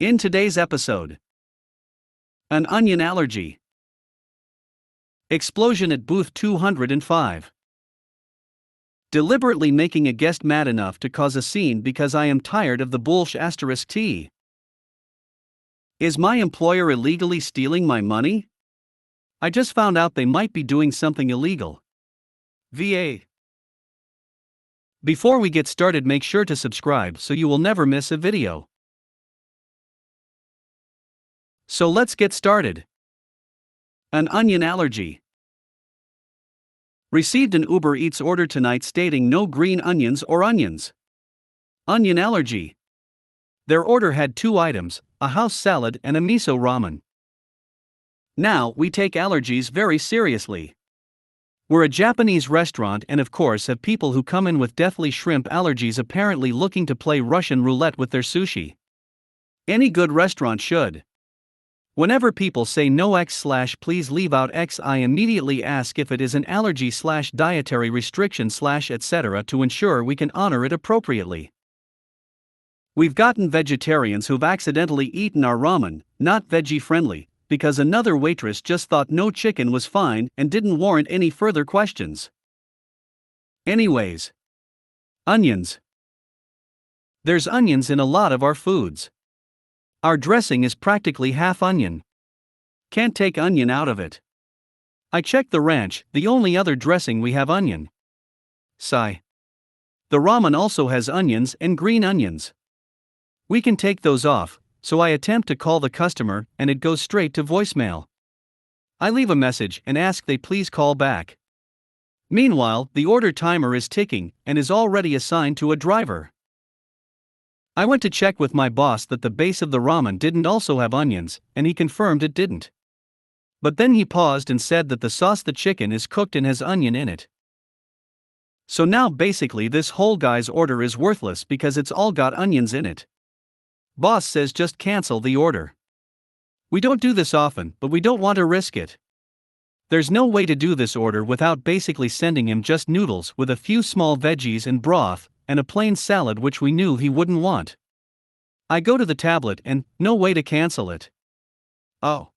In today's episode, an onion allergy. Explosion at booth 205. Deliberately making a guest mad enough to cause a scene because I am tired of the bullsh***. Is my employer illegally stealing my money? I just found out they might be doing something illegal. VA. Before we get started, make sure to subscribe so you will never miss a video. So let's get started. An onion allergy. Received an Uber Eats order tonight stating no green onions or onions. Onion allergy. Their order had 2 items, a house salad and a miso ramen. Now, we take allergies very seriously. We're a Japanese restaurant and of course have people who come in with deathly shrimp allergies, apparently looking to play Russian roulette with their sushi. Any good restaurant should. Whenever people say no X/ please leave out X, I immediately ask if it is an allergy / dietary restriction / etc. to ensure we can honor it appropriately. We've gotten vegetarians who've accidentally eaten our ramen, not veggie friendly, because another waitress just thought no chicken was fine and didn't warrant any further questions. Anyways. Onions. There's onions in a lot of our foods. Our dressing is practically half onion. Can't take onion out of it. I checked the ranch, the only other dressing we have onion. Sigh. The ramen also has onions and green onions. We can take those off, so I attempt to call the customer and it goes straight to voicemail. I leave a message and ask they please call back. Meanwhile, the order timer is ticking and is already assigned to a driver. I went to check with my boss that the base of the ramen didn't also have onions, and he confirmed it didn't. But then he paused and said that the sauce, the chicken, is cooked and has onion in it. So now basically this whole guy's order is worthless because it's all got onions in it. Boss says just cancel the order. We don't do this often, but we don't want to risk it. There's no way to do this order without basically sending him just noodles with a few small veggies and broth, and a plain salad which we knew he wouldn't want. I go to the tablet and, no way to cancel it. Oh.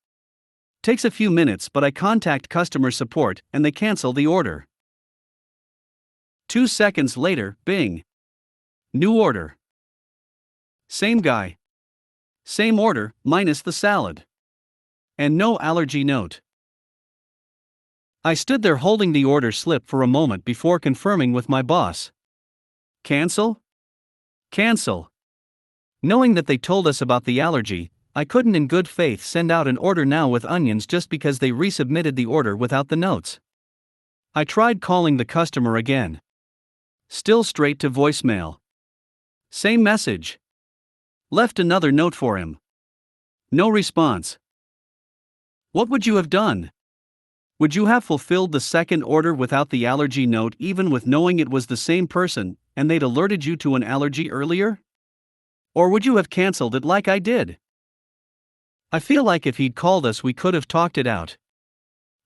Takes a few minutes, but I contact customer support and they cancel the order. 2 seconds later, bing. New order. Same guy. Same order, minus the salad. And no allergy note. I stood there holding the order slip for a moment before confirming with my boss. Cancel? Cancel. Knowing that they told us about the allergy, I couldn't in good faith send out an order now with onions just because they resubmitted the order without the notes. I tried calling the customer again. Still straight to voicemail. Same message. Left another note for him. No response. What would you have done? Would you have fulfilled the second order without the allergy note even with knowing it was the same person, and they'd alerted you to an allergy earlier? Or would you have cancelled it like I did? I feel like if he'd called us we could have talked it out.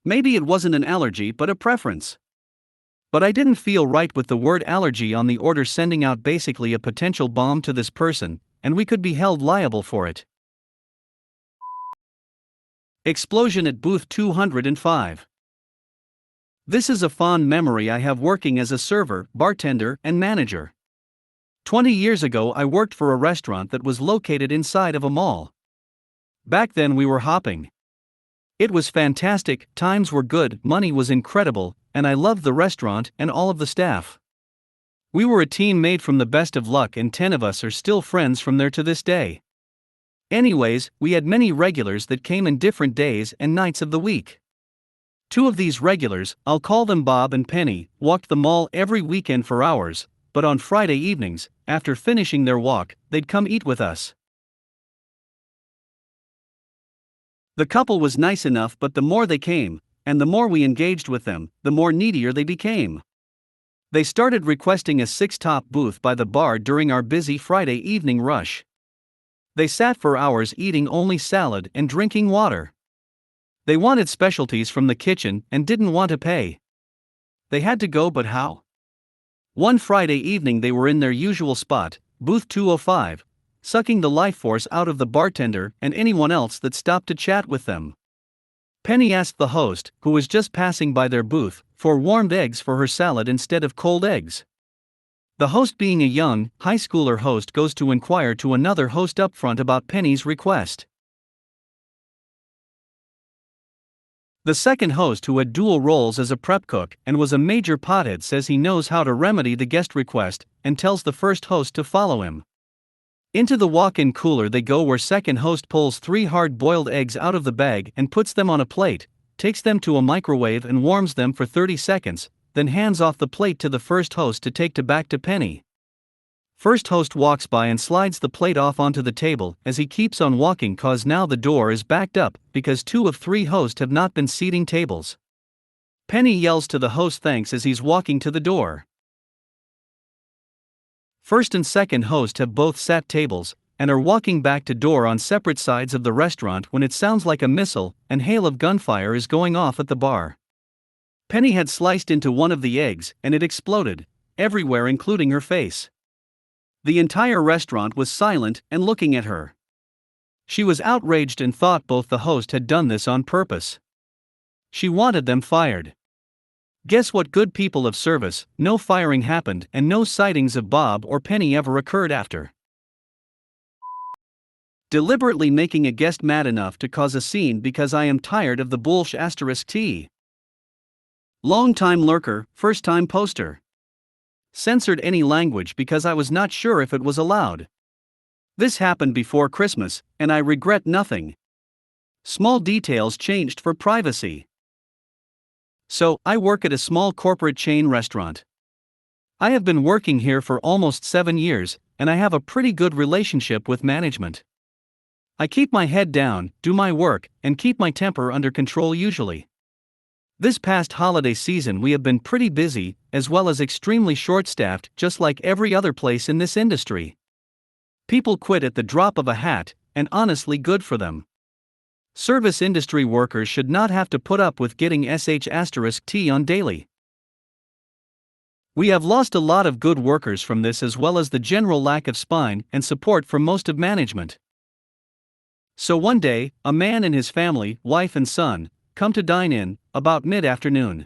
Maybe it wasn't an allergy but a preference. But I didn't feel right with the word allergy on the order, sending out basically a potential bomb to this person, and we could be held liable for it. Explosion at booth 205. This is a fond memory I have working as a server, bartender, and manager. 20 years ago I worked for a restaurant that was located inside of a mall. Back then we were hopping. It was fantastic, times were good, money was incredible, and I loved the restaurant and all of the staff. We were a team made from the best of luck and 10 of us are still friends from there to this day. Anyways, we had many regulars that came in different days and nights of the week. 2 of these regulars, I'll call them Bob and Penny, walked the mall every weekend for hours, but on Friday evenings, after finishing their walk, they'd come eat with us. The couple was nice enough, but the more they came, and the more we engaged with them, the more needier they became. They started requesting a 6-top booth by the bar during our busy Friday evening rush. They sat for hours eating only salad and drinking water. They wanted specialties from the kitchen and didn't want to pay. They had to go, but how? One Friday evening they were in their usual spot, booth 205, sucking the life force out of the bartender and anyone else that stopped to chat with them. Penny asked the host, who was just passing by their booth, for warmed eggs for her salad instead of cold eggs. The host, being a young, high schooler host, goes to inquire to another host up front about Penny's request. The second host, who had dual roles as a prep cook and was a major pothead, says he knows how to remedy the guest request and tells the first host to follow him. Into the walk-in cooler they go, where second host pulls 3 hard-boiled eggs out of the bag and puts them on a plate, takes them to a microwave and warms them for 30 seconds, then hands off the plate to the first host to take back to Penny. First host walks by and slides the plate off onto the table as he keeps on walking, cause now the door is backed up because 2 of 3 hosts have not been seating tables. Penny yells to the host thanks as he's walking to the door. First and second host have both sat tables and are walking back to door on separate sides of the restaurant when it sounds like a missile and hail of gunfire is going off at the bar. Penny had sliced into one of the eggs and it exploded everywhere, including her face. The entire restaurant was silent and looking at her. She was outraged and thought both the host had done this on purpose. She wanted them fired. Guess what, good people of service, no firing happened and no sightings of Bob or Penny ever occurred after. Deliberately making a guest mad enough to cause a scene because I am tired of the bullsh *T. Longtime lurker, first time poster. Censored any language because I was not sure if it was allowed. This happened before Christmas, and I regret nothing. Small details changed for privacy. So, I work at a small corporate chain restaurant. I have been working here for almost 7 years, and I have a pretty good relationship with management. I keep my head down, do my work, and keep my temper under control usually. This past holiday season we have been pretty busy, as well as extremely short-staffed, just like every other place in this industry. People quit at the drop of a hat, and honestly good for them. Service industry workers should not have to put up with getting *T on daily. We have lost a lot of good workers from this, as well as the general lack of spine and support from most of management. So one day, a man and his family, wife and son, come to dine in, about mid-afternoon.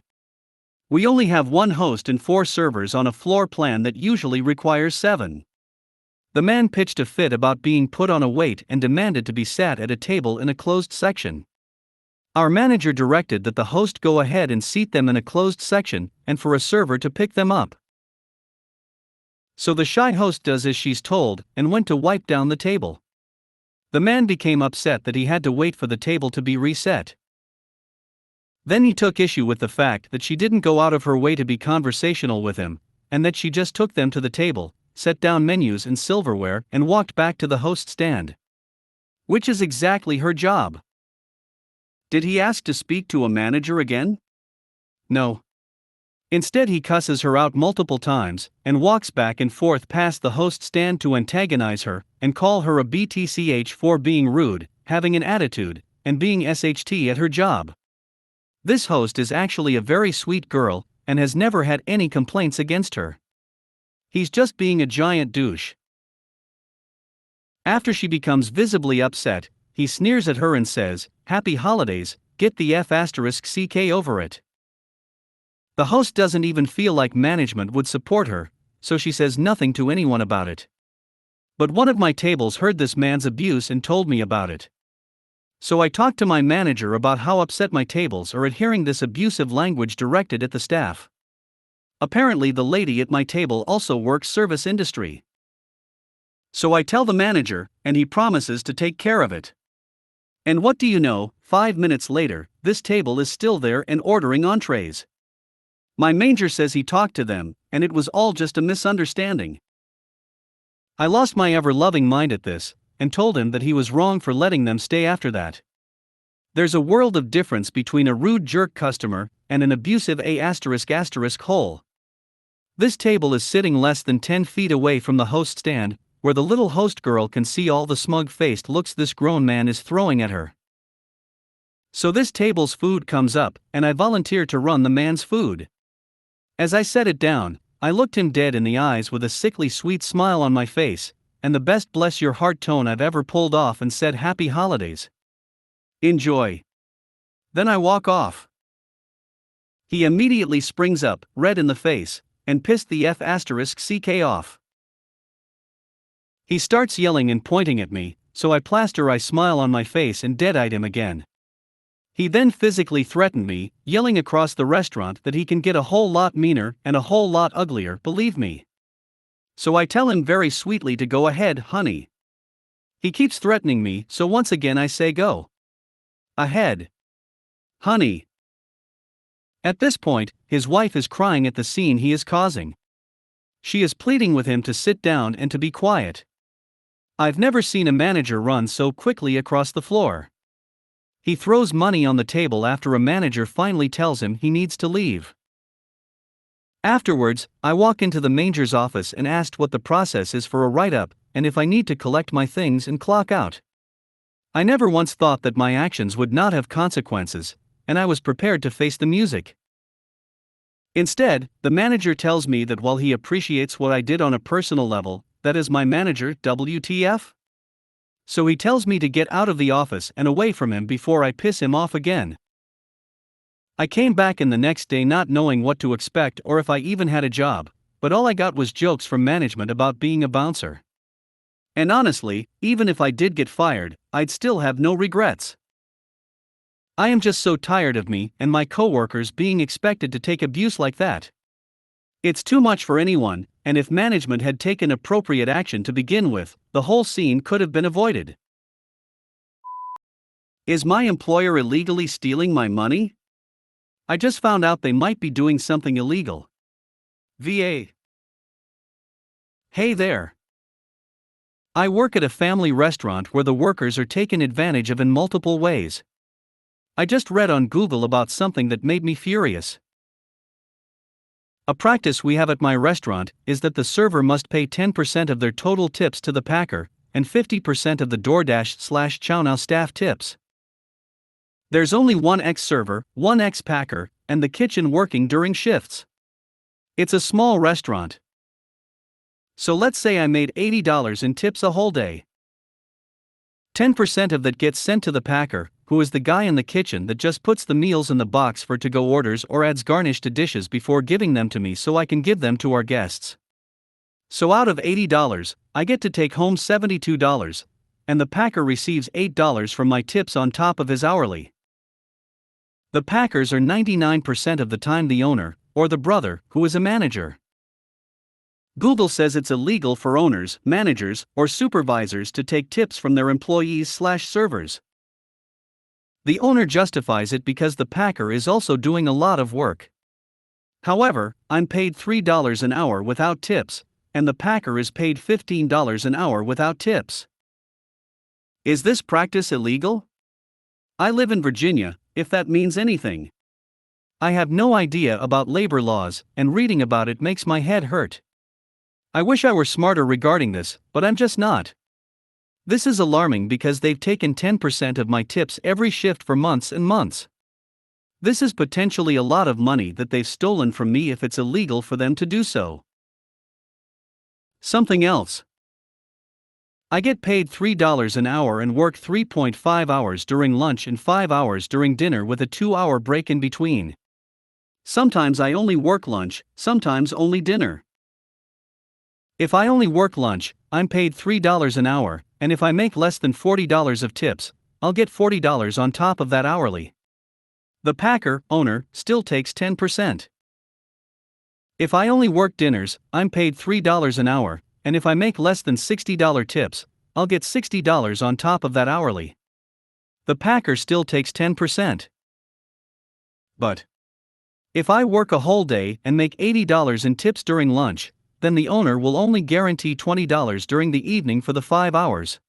We only have 1 host and 4 servers on a floor plan that usually requires 7. The man pitched a fit about being put on a wait and demanded to be sat at a table in a closed section. Our manager directed that the host go ahead and seat them in a closed section and for a server to pick them up. So the shy host does as she's told and went to wipe down the table. The man became upset that he had to wait for the table to be reset. Then he took issue with the fact that she didn't go out of her way to be conversational with him, and that she just took them to the table, set down menus and silverware, and walked back to the host stand. Which is exactly her job. Did he ask to speak to a manager again? No. Instead he cusses her out multiple times, and walks back and forth past the host stand to antagonize her, and call her a BTCH for being rude, having an attitude, and being SHT at her job. This host is actually a very sweet girl, and has never had any complaints against her. He's just being a giant douche. After she becomes visibly upset, he sneers at her and says, "Happy holidays, get the *CK over it." The host doesn't even feel like management would support her, so she says nothing to anyone about it. But one of my tables heard this man's abuse and told me about it. So I talked to my manager about how upset my tables are at hearing this abusive language directed at the staff. Apparently the lady at my table also works service industry. So I tell the manager, and he promises to take care of it. And what do you know, 5 minutes later, this table is still there and ordering entrees. My manager says he talked to them, and it was all just a misunderstanding. I lost my ever-loving mind at this, and told him that he was wrong for letting them stay after that. There's a world of difference between a rude jerk customer and an abusive hole. This table is sitting less than 10 feet away from the host stand, where the little host girl can see all the smug-faced looks this grown man is throwing at her. So this table's food comes up, and I volunteer to run the man's food. As I set it down, I looked him dead in the eyes with a sickly sweet smile on my face, and the best bless your heart tone I've ever pulled off and said happy holidays. Enjoy. Then I walk off. He immediately springs up, red in the face, and pissed the F***ck off. He starts yelling and pointing at me, so I plaster a smile on my face and dead-eyed him again. He then physically threatened me, yelling across the restaurant that he can get a whole lot meaner and a whole lot uglier, believe me. So I tell him very sweetly to go ahead, honey. He keeps threatening me, so once again I say go ahead, honey. At this point, his wife is crying at the scene he is causing. She is pleading with him to sit down and to be quiet. I've never seen a manager run so quickly across the floor. He throws money on the table after a manager finally tells him he needs to leave. Afterwards, I walk into the manager's office and asked what the process is for a write-up, and if I need to collect my things and clock out. I never once thought that my actions would not have consequences, and I was prepared to face the music. Instead, the manager tells me that while he appreciates what I did on a personal level, that is my manager, WTF? So he tells me to get out of the office and away from him before I piss him off again. I came back in the next day not knowing what to expect or if I even had a job, but all I got was jokes from management about being a bouncer. And honestly, even if I did get fired, I'd still have no regrets. I am just so tired of me and my coworkers being expected to take abuse like that. It's too much for anyone, and if management had taken appropriate action to begin with, the whole scene could have been avoided. Is my employer illegally stealing my money? I just found out they might be doing something illegal. VA. Hey there. I work at a family restaurant where the workers are taken advantage of in multiple ways. I just read on Google about something that made me furious. A practice we have at my restaurant is that the server must pay 10% of their total tips to the packer, and 50% of the DoorDash/ChowNow staff tips. There's only one ex-server, one ex-packer, and the kitchen working during shifts. It's a small restaurant. So let's say I made $80 in tips a whole day. 10% of that gets sent to the packer, who is the guy in the kitchen that just puts the meals in the box for to-go orders or adds garnish to dishes before giving them to me so I can give them to our guests. So out of $80, I get to take home $72, and the packer receives $8 from my tips on top of his hourly. The packers are 99% of the time the owner, or the brother, who is a manager. Google says it's illegal for owners, managers, or supervisors to take tips from their employees/servers. The owner justifies it because the packer is also doing a lot of work. However, I'm paid $3 an hour without tips, and the packer is paid $15 an hour without tips. Is this practice illegal? I live in Virginia, if that means anything. I have no idea about labor laws, and reading about it makes my head hurt. I wish I were smarter regarding this, but I'm just not. This is alarming because they've taken 10% of my tips every shift for months and months. This is potentially a lot of money that they've stolen from me if it's illegal for them to do so. Something else. I get paid $3 an hour and work 3.5 hours during lunch and 5 hours during dinner with a 2-hour break in between. Sometimes I only work lunch, sometimes only dinner. If I only work lunch, I'm paid $3 an hour, and if I make less than $40 of tips, I'll get $40 on top of that hourly. The packer, owner, still takes 10%. If I only work dinners, I'm paid $3 an hour, and if I make less than $60 tips, I'll get $60 on top of that hourly. The packer still takes 10%. But if I work a whole day and make $80 in tips during lunch, then the owner will only guarantee $20 during the evening for the 5 hours.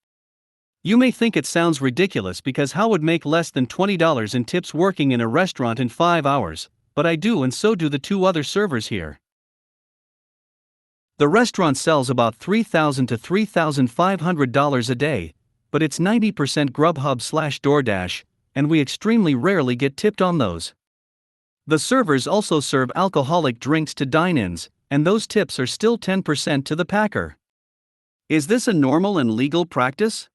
You may think it sounds ridiculous because how would make less than $20 in tips working in a restaurant in 5 hours, but I do, and so do the 2 other servers here. The restaurant sells about $3,000 to $3,500 a day, but it's 90% Grubhub/DoorDash, and we extremely rarely get tipped on those. The servers also serve alcoholic drinks to dine-ins, and those tips are still 10% to the packer. Is this a normal and legal practice?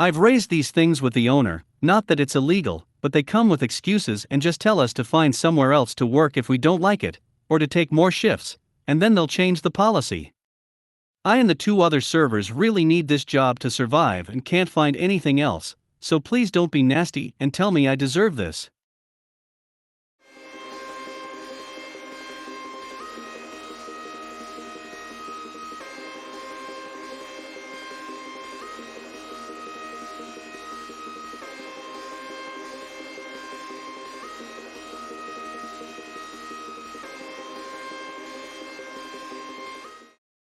I've raised these things with the owner, not that it's illegal, but they come with excuses and just tell us to find somewhere else to work if we don't like it, or to take more shifts, and then they'll change the policy. I and the 2 other servers really need this job to survive and can't find anything else, so please don't be nasty and tell me I deserve this.